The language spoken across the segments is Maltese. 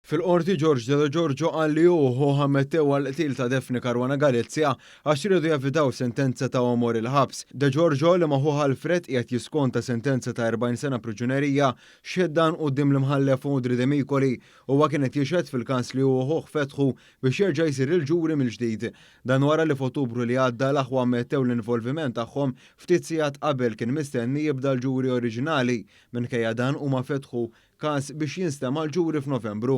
Fil-qorti George De Giorgio qal li hu ħammettew għal-qtil ta' Defni Caruana Galizia għax iridu jevitaw sentenza ta' omor il-ħabs. De Giorgio li maħuħ Alfred qiegħed jiskonta sentenza ta' 40 sena priġunerija xeddan quddiem l-imħallef Udri Demikoli huwa kienet jixhed fil-każ li hu fetħu biex jerġa' jsir il-ġuri mill-ġdid. Dan wara li f'Ottubru li għadda l-aħwa ammettew l-involviment tagħhom ftit sigħat qabel kien mistenni jibda l-ġuri oriġinali minkejja dan huma fetħu każ biex jinstema' l-ġuri f'Novembru.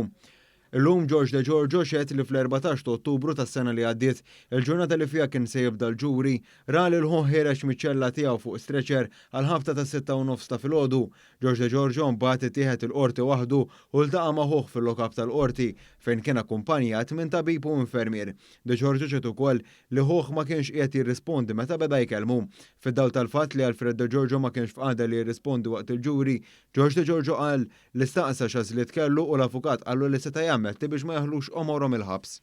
Illum George De Giorgio xehed li fl-14 ta' Ottubru tas-sena li għaddiet il-ġurnata li fiha kien se jibda l-ġuri ra li l-ħu ħireġ miċ-ċella tiegħu fuq stretcher għal ħabta ta' 6:30 ta' filgħodu. George De Giorgio mbagħad ittieħed il-qorti waħdu u ltaqa' magħhom fil-lokab tal-qorti fejn kien akkumpanjat minn tabib u infermier. De Giorgio ċed ukoll li ħuh ma kienx qiegħed jirrispondi meta beda jkellmu. Fid-dawl tal-fatt li Alfred De Giorgio ma kienx f'qagħda li jirrispondi waqt il-ġuri, George De Giorgio qal li staqsa x'għażliet kellu u l-avukat qallu li seta' metti biex ma jaħlux omorhom il-ħabs.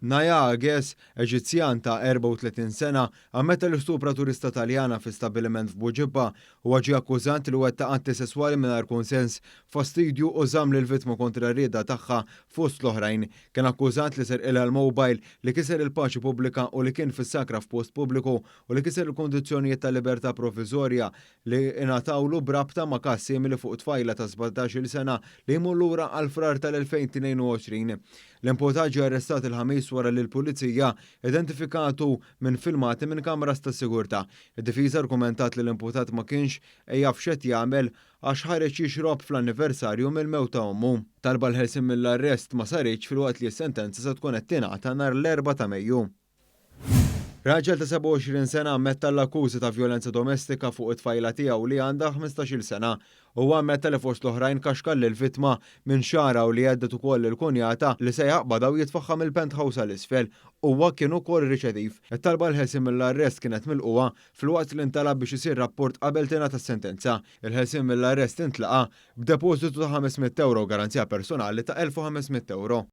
Naja Ages, Eġizzjan ta' 34 sena, ammetta l-istupra turista Taljana fi stabiliment f'Buġibba u ġie akkużat li wettaq atti sesswali mingħajr konsens fastidju u żamm lill-vittma kontra rieda tagħha fost l-oħrajn. Kien akkużat li serqilha l-mowbajl li kiser il-paċi pubblika u li kien fissakra f'post pubbliku u li kiser il-kondizzjonijiet ta' libertà provviżorja li ingħatawlu brabta ma' każ simili fuq tfajla ta' 17-il sena li jmur lura għal frar tal-2022. L-imputat ġie arrestat il-ħamis wara li l-pulizija identifikatu minn filmati minn kameras ta' sigurtà. Id-difiża argumentat li l-imputat ma kienx jaf x'qed jagħmel għax ħareġ jixrob fl-anniversarju mill-mewt ta' ommu. Talba l-ħelsien mill-arrest ma saritx filwaqt li s-sentenza se tkun qed tingħata nhar l-4 ta' Mejju. Raġel ta' 27 sena ammetta l-akkużi ta' vjolenza domestika fuq it-tfajla tiegħu li għandha 15-il sena u ammetta li fost l-oħrajn kaxkall il-vittma minn xara u li għeddet ukoll il-kunjata li se jaqbada u jitfaħħam il-penthouse għal isfel huwa kien ukoll riċediv. It-talba l-ħelsin mill-arrest kienet milquha filwaqt li ntalab biex isir rapport qabel tingħata s-sentenza. Il-ħelsin mill-arrest intlaqa b'depożitu ta' €500 garanzija personali ta' €1500.